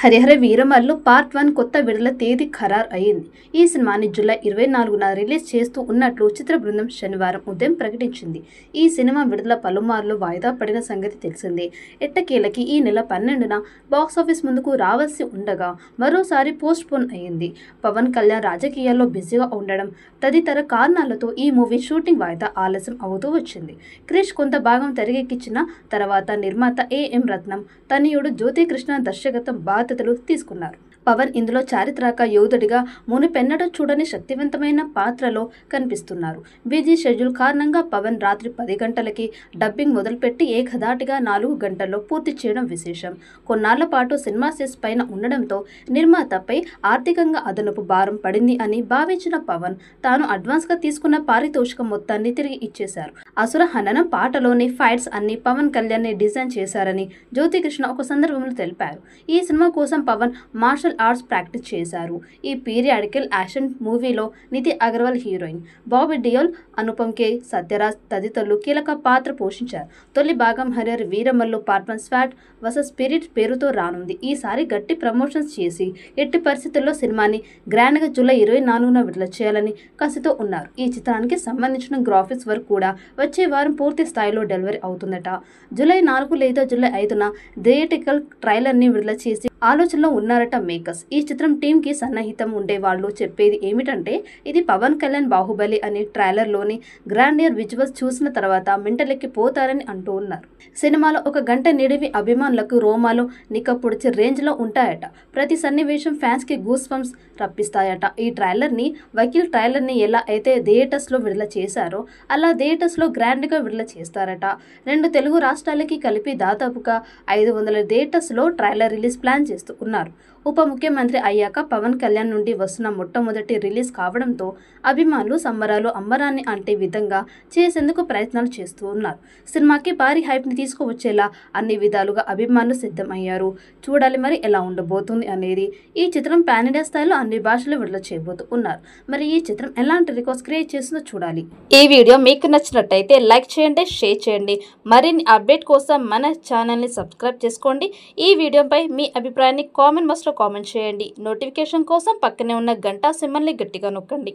Harihara Veeramallu part 1 కొత్త విడుదల తేదీ ఖరారు అయింది. ఈ సినిమాని జూలై 24న రిలీజ్ చేస్తూ ఉన్నట్లు చిత్ర బృందం శనివారం ఉదయం ప్రకటించింది. ఈ సినిమా విడుదల పలుమార్లు వాయిదా పడిన సంగతి తెలిసిందే. ఎట్టకేలకి ఈ నెల 12న బాక్సాఫీస్ ముందుకు రావాల్సి ఉండగా మరోసారి పోస్ట్ పోన్ అయింది. పవన్ కళ్యాణ్ రాజకీయాల్లో బిజీగా ఉండడం తదితర కారణాలతో ఈ మూవీ షూటింగ్ వాయిదా ఆలస్యం అవుతూ వచ్చింది. క్రిష్ కొంత భాగం తెరకెక్కించిన తర్వాత నిర్మాత ఏఎం రత్నం తనయుడు జ్యోతికృష్ణ దర్శకత్వం బాధ్యతలు తీసుకున్నారు. పవన్ ఇందులో చారిత్రక యోధుడిగా మునుపెన్నడూ చూడని శక్తివంతమైన పాత్రలో కనిపిస్తున్నారు. బిజీ షెడ్యూల్ కారణంగా పవన్ రాత్రి 10 గంటలకి డబ్బింగ్ మొదలుపెట్టి ఏకధాటిగా 4 గంటల్లో పూర్తి చేయడం విశేషం. కొన్నాళ్ల పాటు సినిమా సెట్స్ పైన ఉండడంతో నిర్మాతపై ఆర్థికంగా అదనపు భారం పడింది అని భావించిన పవన్ తాను అడ్వాన్స్గా తీసుకున్న పారితోషికం మొత్తాన్ని తిరిగి ఇచ్చేశారు. అసుర హననం పాటలోని ఫైట్స్ అన్ని పవన్ కళ్యాణ్ డిజైన్ చేశారని జ్యోతికృష్ణ ఒక సందర్భంలో తెలిపారు. ఈ సినిమా కోసం పవన్ మార్షల్ ఆర్ట్స్ ప్రాక్టీస్ చేశారు. ఈ పీరియాడికల్ యాక్షన్ మూవీలో నితి అగర్వాల్ హీరోయిన్, బాబీ డియోల్, అనుపమ్ కే, సత్యరాజ్ తదితరులు కీలక పాత్ర పోషించారు. తొలి భాగం Harihara Veeramallu part 1 swat versus spirit పేరుతో రానుంది. ఈసారి గట్టి ప్రమోషన్స్ చేసి ఎట్టి పరిస్థితుల్లో సినిమాని గ్రాండ్గా జూలై 24న విడుదల చేయాలని కసితో ఉన్నారు. ఈ చిత్రానికి సంబంధించిన గ్రాఫిక్స్ వర్క్ కూడా వచ్చే వారం పూర్తి స్థాయిలో డెలివరీ అవుతుందట. జూలై 4 లేదా జూలై 5న థియేట్రికల్ ట్రైలర్ని విడుదల చేసి ఆలోచనలో ఉన్నారట మేకర్స్. ఈ చిత్రం టీంకి సన్నిహితం ఉండేవాళ్ళు చెప్పేది ఏమిటంటే ఇది పవన్ కళ్యాణ్ బాహుబలి అనే ట్రైలర్లోని గ్రాండియర్ విజువల్స్ చూసిన తర్వాత మెంటలెక్కి పోతారని అంటూ ఉన్నారు. సినిమాలో 1 గంట నిడివి అభిమానులకు రోమాలు నిక్కపొడిచే రేంజ్లో ఉంటాయట. ప్రతి సన్నివేశం ఫ్యాన్స్కి గూస్ బంప్స్ రప్పిస్తాయట. ఈ వకీల్ ట్రైలర్ని ఎలా అయితే థియేటర్స్లో విడుదల చేశారో అలా థియేటర్స్లో గ్రాండ్గా విడుదల చేస్తారట. 2 తెలుగు రాష్ట్రాలకి కలిపి దాదాపుగా 500 థియేటర్స్లో ట్రైలర్ రిలీజ్ ప్లాన్ చేస్తూ ఉన్నారు. ఉప ముఖ్యమంత్రి అయ్యాక పవన్ కళ్యాణ్ నుండి వస్తున్న మొట్టమొదటి రిలీజ్ కావడంతో అభిమానులు సంబరాలు అంబరాన్ని అంటే విధంగా చేసేందుకు ప్రయత్నాలు చేస్తూ ఉన్నారు. సినిమాకి భారీ హైప్ని తీసుకువచ్చేలా అన్ని విధాలుగా అభిమానులు సిద్ధం అయ్యారు. చూడాలి మరి ఎలా ఉండబోతుంది అనేది. ఈ చిత్రం పాన్ ఇండియా స్థాయిలో అన్ని భాషలు విడుదల చేయబోతూ ఉన్నారు. మరి ఈ చిత్రం ఎలాంటి రికార్డ్స్ క్రియేట్ చేస్తుందో చూడాలి. ఈ వీడియో మీకు నచ్చినట్టయితే లైక్ చేయండి, షేర్ చేయండి. మరిన్ని అప్డేట్ కోసం మన ఛానల్ని సబ్స్క్రైబ్ చేసుకోండి. ఈ వీడియోపై మీ అభిప్రాయాన్ని కామెంట్ బాక్స్లో కామెంట్ చేయండి. నోటిఫికేషన్ కోసం పక్కనే ఉన్న గంట సింబల్ని గట్టిగా నొక్కండి.